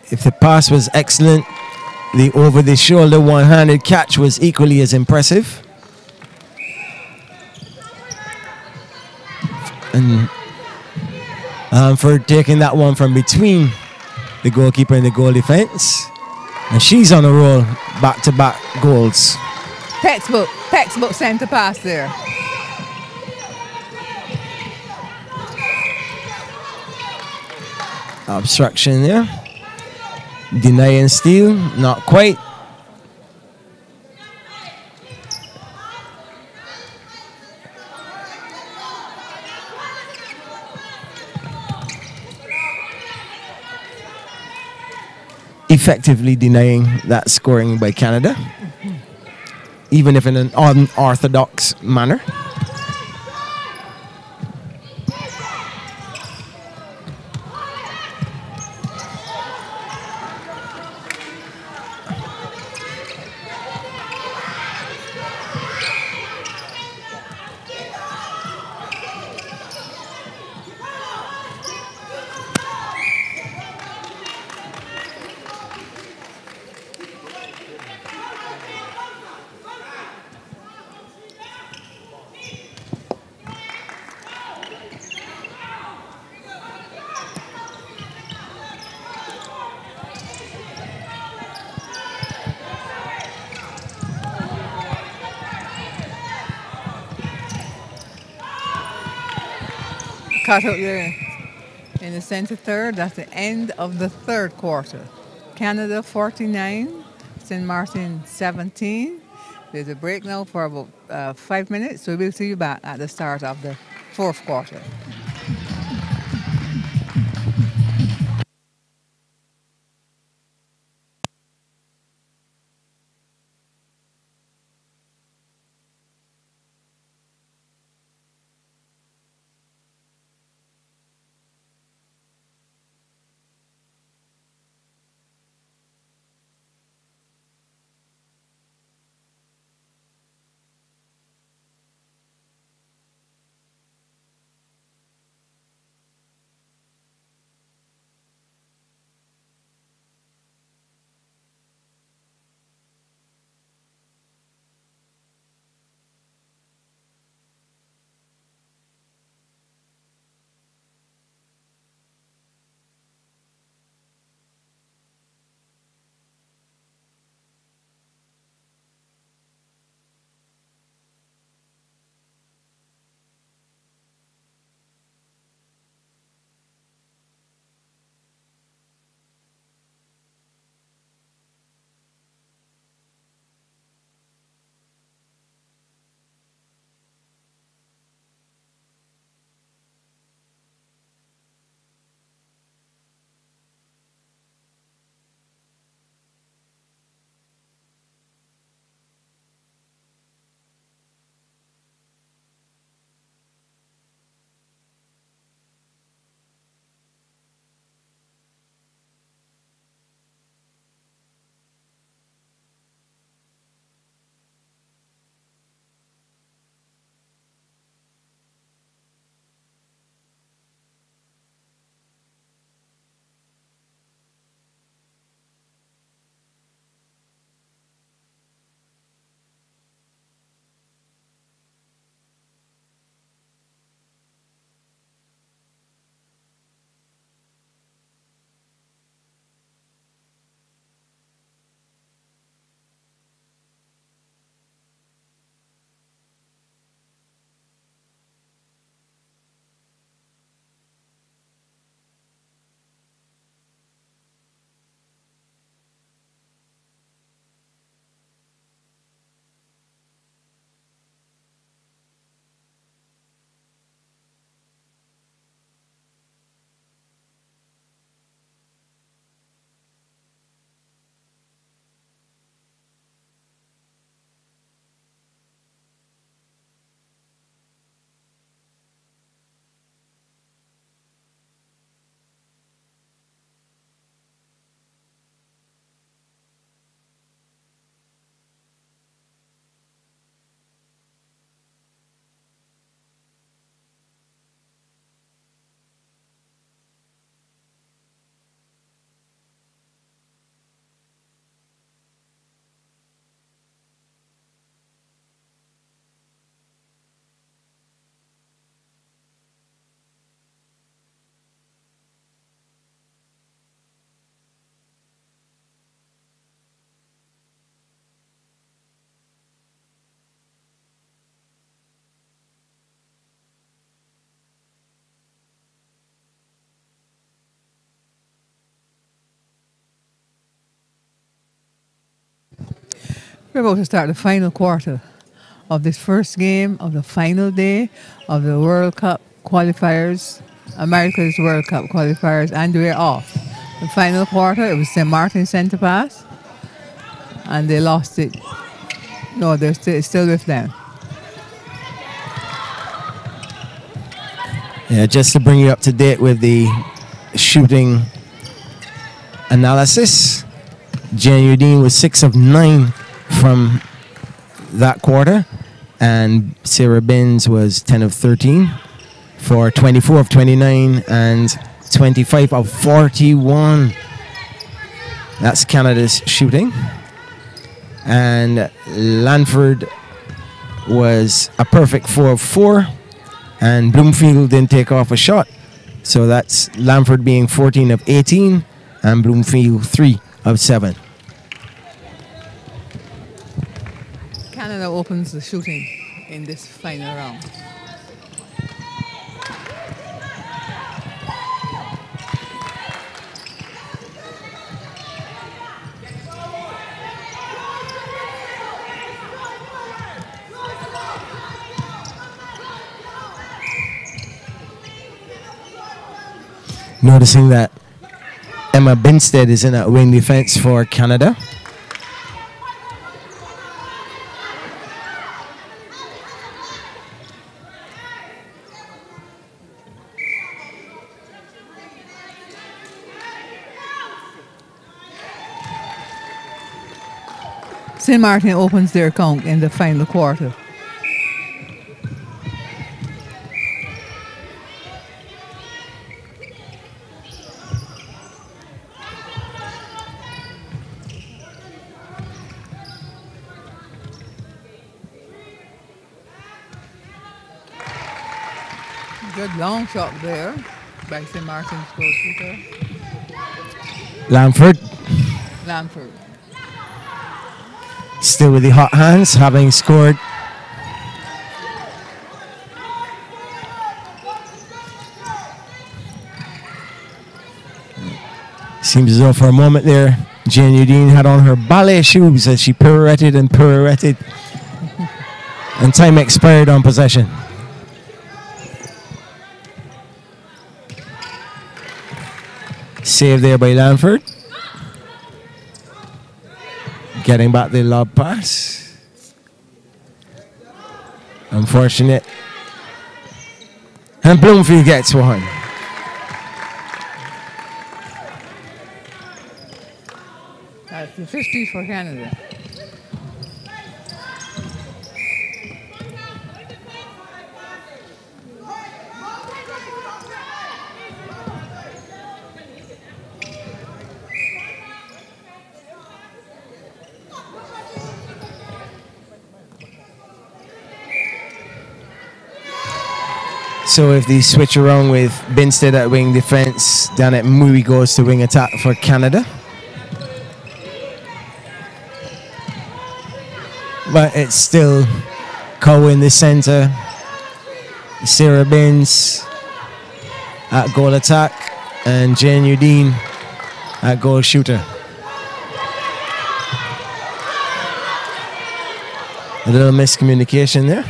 If the pass was excellent, the over-the-shoulder one-handed catch was equally as impressive. And for taking that one from between the goalkeeper and the goal defense. And she's on a roll, back-to-back goals. Textbook centre pass there. Obstruction there. Denying steal, not quite. effectively denying that scoring by Canada, even if in an unorthodox manner. Cut out there in the center third. That's the end of the third quarter. Canada 49, St. Martin 17. There's a break now for about 5 minutes, so we'll see you back at the start of the fourth quarter. We're about to start the final quarter of this first game of the final day of the World Cup qualifiers, America's World Cup qualifiers, and we're off. The final quarter, it was St. Martin centre pass, and they lost it. No, they're still with them. Yeah, just to bring you up to date with the shooting analysis, Grenadines was 6 of 9 from that quarter, and Sarah Binns was 10 of 13 for 24 of 29 and 25 of 41. That's Canada's shooting. And Lanford was a perfect 4 of 4, and Bloomfield didn't take off a shot. So that's Lanford being 14 of 18 and Bloomfield 3 of 7. Canada opens the shooting in this final round. Noticing that Emma Binstead is in at wing defense for Canada. St. Martin opens their account in the final quarter. Good long shot there by St. Martin's goalkeeper. Lanford still with the hot hands, having scored seems as though for a moment there Grenadines had on her ballet shoes as she pirouetted and pirouetted and time expired on possession. Save there by Lanford. Getting back the lob pass. Unfortunate. And Bloomfield gets one. That's the 50 for Canada. So if they switch around with Binstead at wing defense, then it Mui goes to wing attack for Canada. But it's still Coe in the center, Sarah Binns at goal attack, and Grenadines at goal shooter. A little miscommunication there.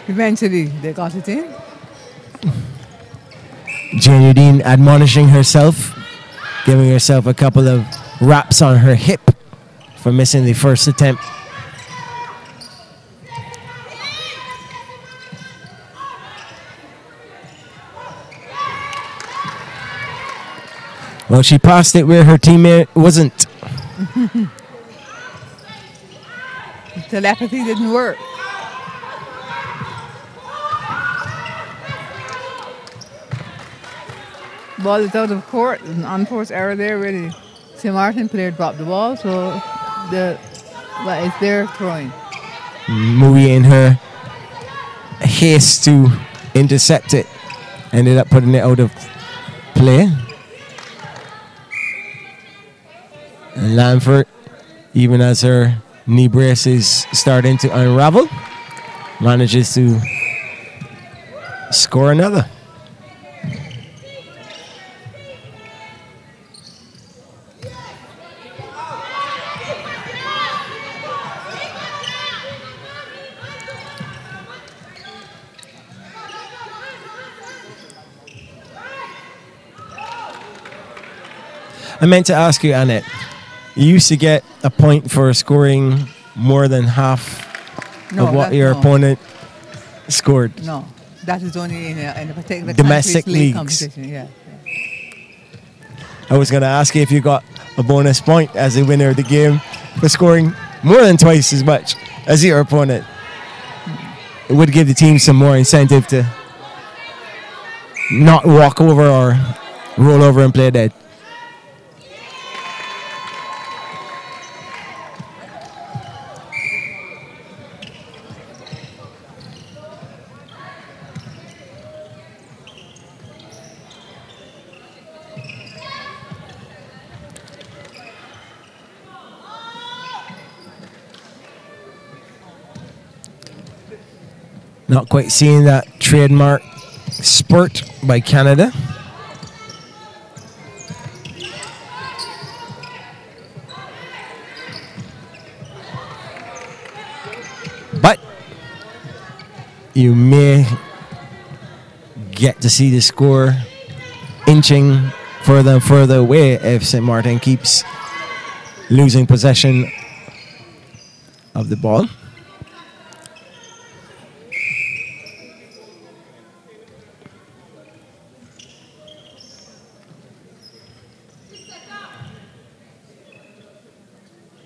Eventually, they got it in. Grenadines admonishing herself, giving herself a couple of raps on her hip for missing the first attempt. Well, she passed it where her teammate wasn't. Telepathy didn't work. Ball is out of court. There's an unforced error there, really. St. Martin player dropped the ball, so it's their throwing. Mui in her haste to intercept it ended up putting it out of play. And Lanford, even as her knee brace is starting to unravel, manages to score another. I meant to ask you, Annette. You used to get a point for scoring more than half of what your opponent scored. No, that is only in a particular domestic leagues. Competition. Yeah. I was going to ask you if you got a bonus point as a winner of the game for scoring more than twice as much as your opponent. It would give the team some more incentive to not walk over or roll over and play dead. Not quite seeing that trademark spurt by Canada. But you may get to see the score inching further and further away if St. Maarten keeps losing possession of the ball.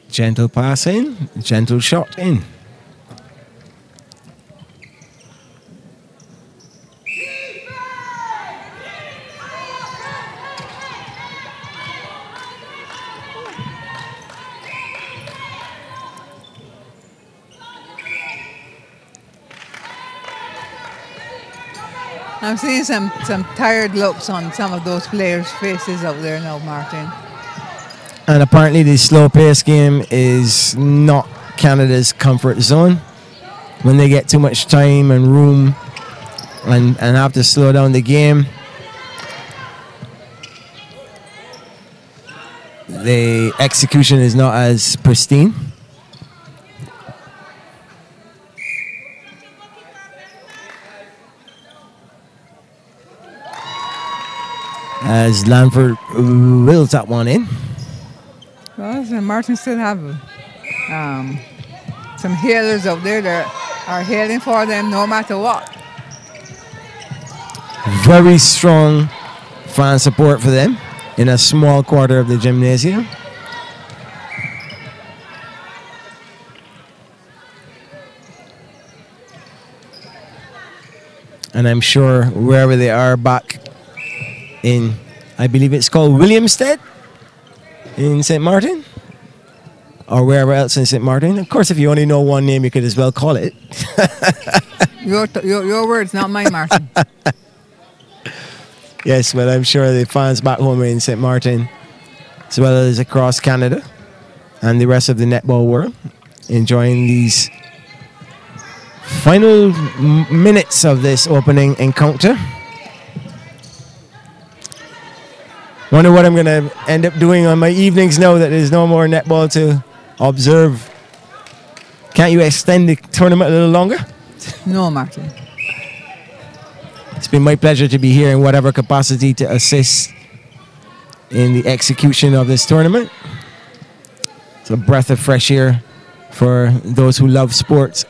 Gentle pass in, gentle shot in. I'm seeing some tired looks on some of those players' faces out there now, Maarten. And apparently the slow-paced game is not Canada's comfort zone. When they get too much time and room and have to slow down the game, the execution is not as pristine. As Lanford will tap one in. Well, Maarten still have some hailers out there that are hailing for them no matter what. Very strong fan support for them in a small quarter of the gymnasium. And I'm sure wherever they are back in, I believe it's called Williamstead in St. Maarten, or wherever else in St. Maarten. Of course, if you only know one name, you could as well call it. your words, not mine, Maarten. Yes, but I'm sure the fans back home in St. Maarten, as well as across Canada and the rest of the netball world, enjoying these final minutes of this opening encounter. Wonder what I'm going to end up doing on my evenings now that there's no more netball to observe. Can't you extend the tournament a little longer? No, Maarten. It's been my pleasure to be here in whatever capacity to assist in the execution of this tournament. It's a breath of fresh air for those who love sports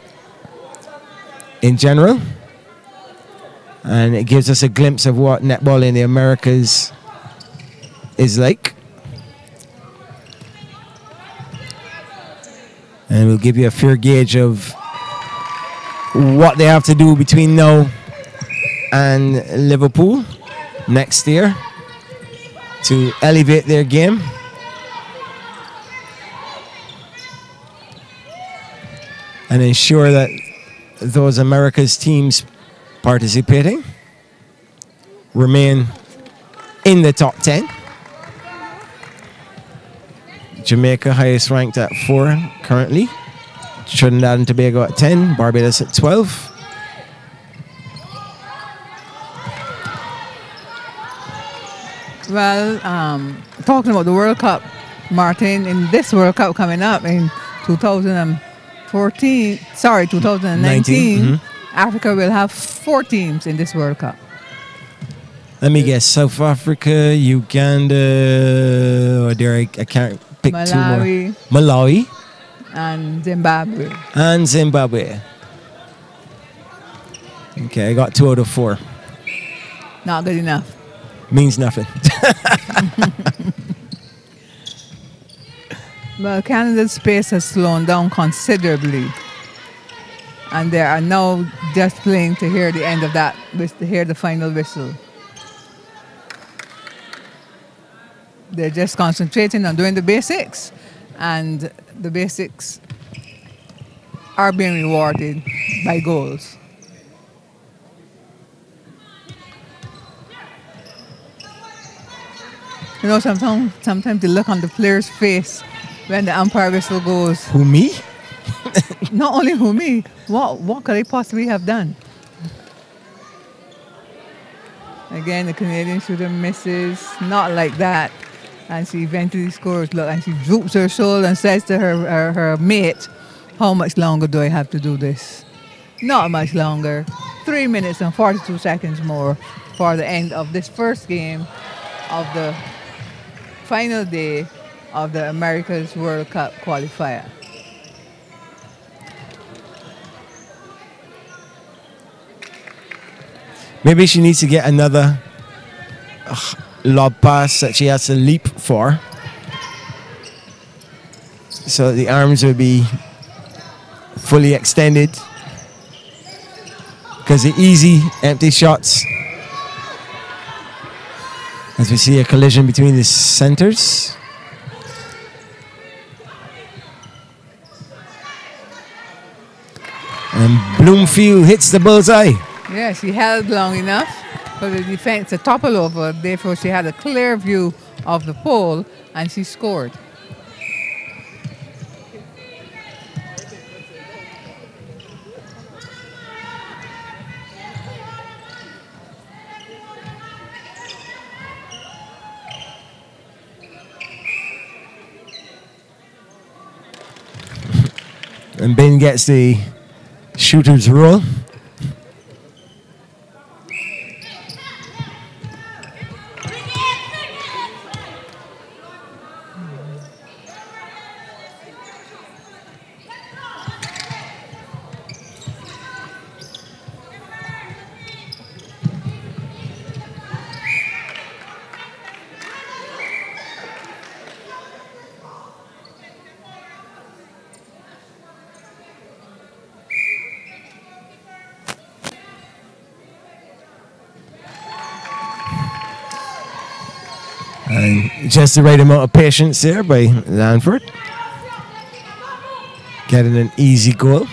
in general. And it gives us a glimpse of what netball in the Americas is like. And we'll give you a fair gauge of what they have to do between now and Liverpool next year to elevate their game. And ensure that those America's teams participating remain in the top 10. Jamaica highest ranked at 4 currently. Trinidad and Tobago at 10. Barbados at 12. Well, talking about the World Cup, Maarten, in this World Cup coming up in 2019, Mm-hmm. Africa will have 4 teams in this World Cup. Let me guess. South Africa, Uganda, or there I can't pick two more. Malawi. And Zimbabwe. And Zimbabwe. Okay, I got 2 out of 4. Not good enough. Means nothing. Well, Canada's pace has slowed down considerably. And they are now just playing to hear the end of that, to hear the final whistle. They're just concentrating on doing the basics. And the basics are being rewarded by goals. You know, sometimes the look on the player's face when the umpire whistle goes. Who, me? Not only who, me. What could they possibly have done? Again, the Canadian shooter misses. Not like that. And she eventually scores. Look, and she droops her shoulder and says to her mate, how much longer do I have to do this? Not much longer. 3 minutes and 42 seconds more for the end of this first game of the final day of the America's World Cup qualifier. Maybe she needs to get another lob pass that she has to leap for. So the arms will be fully extended. Because the easy empty shots, as we see a collision between the centers. And Bloomfield hits the bullseye. Yeah, she held long enough for the defense to topple over. Therefore, she had a clear view of the pole, and she scored. And Ben gets the shooter's roll. And just the right amount of patience there by Lanford. Getting an easy goal.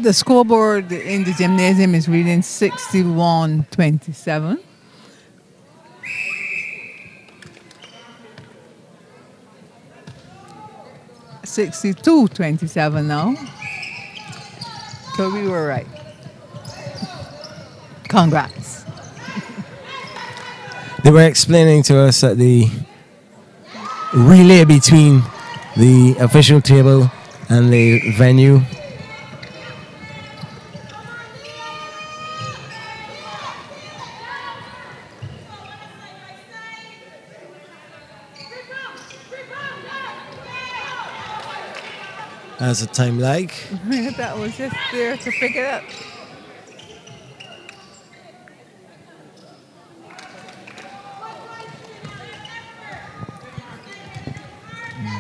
The scoreboard in the gymnasium is reading 61-27. $62-27 now. So we were right. Congrats. They were explaining to us that the relay between the official table and the venue has a time lag. That was just there to pick it up.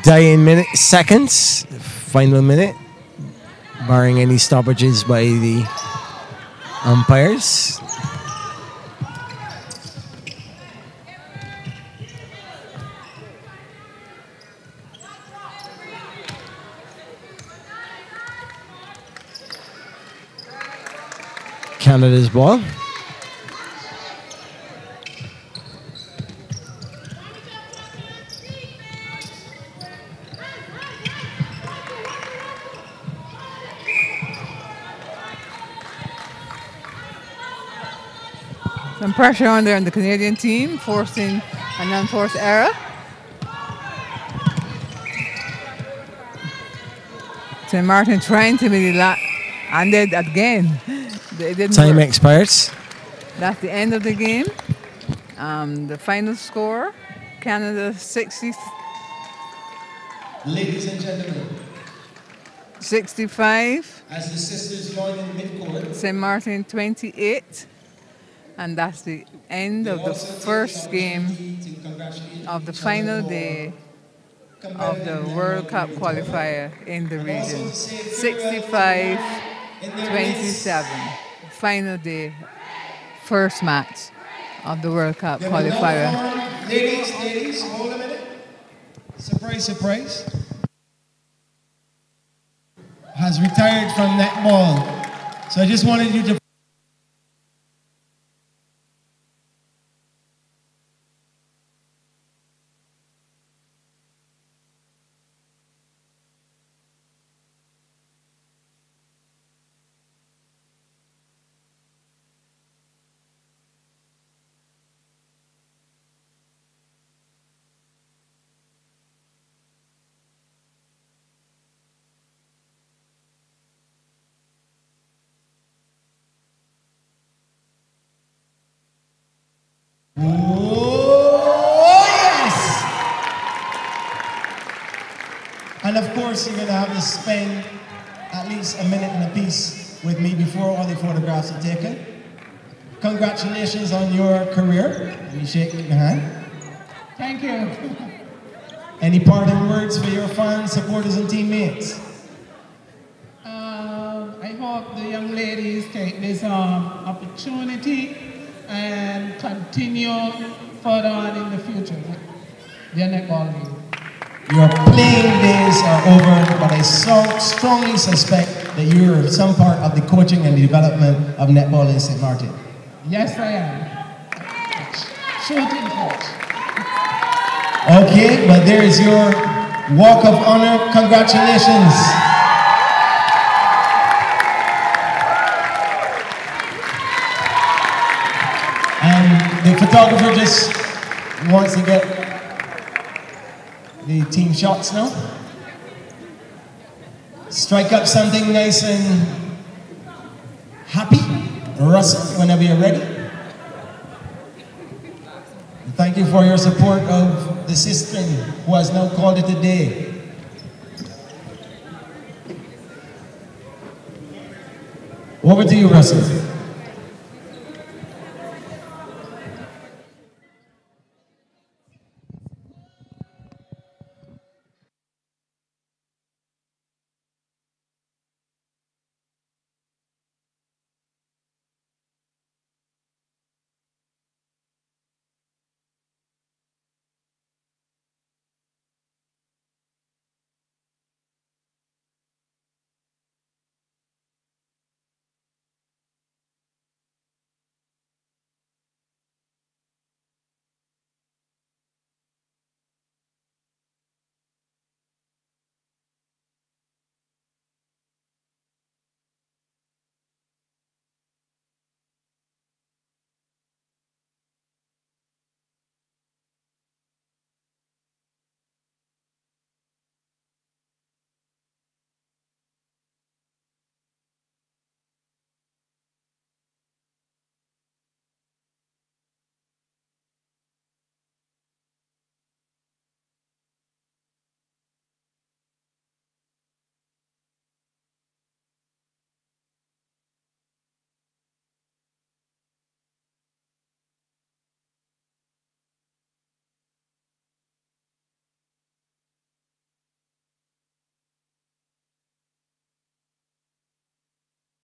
Dying seconds, final minute, barring any stoppages by the umpires. Canada's ball. Some pressure on there on the Canadian team, forcing an unforced error. St. Maarten trying to be and then again. It didn't Time work. expires. That's the end of the game. The final score, Canada 60, Ladies and gentlemen, 65, as the sisters join in midcourt, St. Martin 28. And that's the end of the first game of the final day of the World Cup qualifier in the region. 65-27. Final day, first match of the World Cup qualifier. Ladies, hold a minute. Surprise. Has retired from netball. So I just wanted you to And of course, you're going to have to spend at least a minute and a piece with me before all the photographs are taken. Congratulations on your career. Let me shake your hand. Thank you. Any parting words for your fans, supporters, and teammates? I hope the young ladies take this opportunity and continue further on in the future. Their netball game. Your playing days are over, but I strongly suspect that you're some part of the coaching and development of netball in St. Martin. Yes, I am. Shooting coach. Okay, well, there is your walk of honor. Congratulations. And the photographer just wants to get the team shots now. Strike up something nice and happy. Russell, whenever you're ready. Thank you for your support of the system who has now called it a day. Over to you, Russell.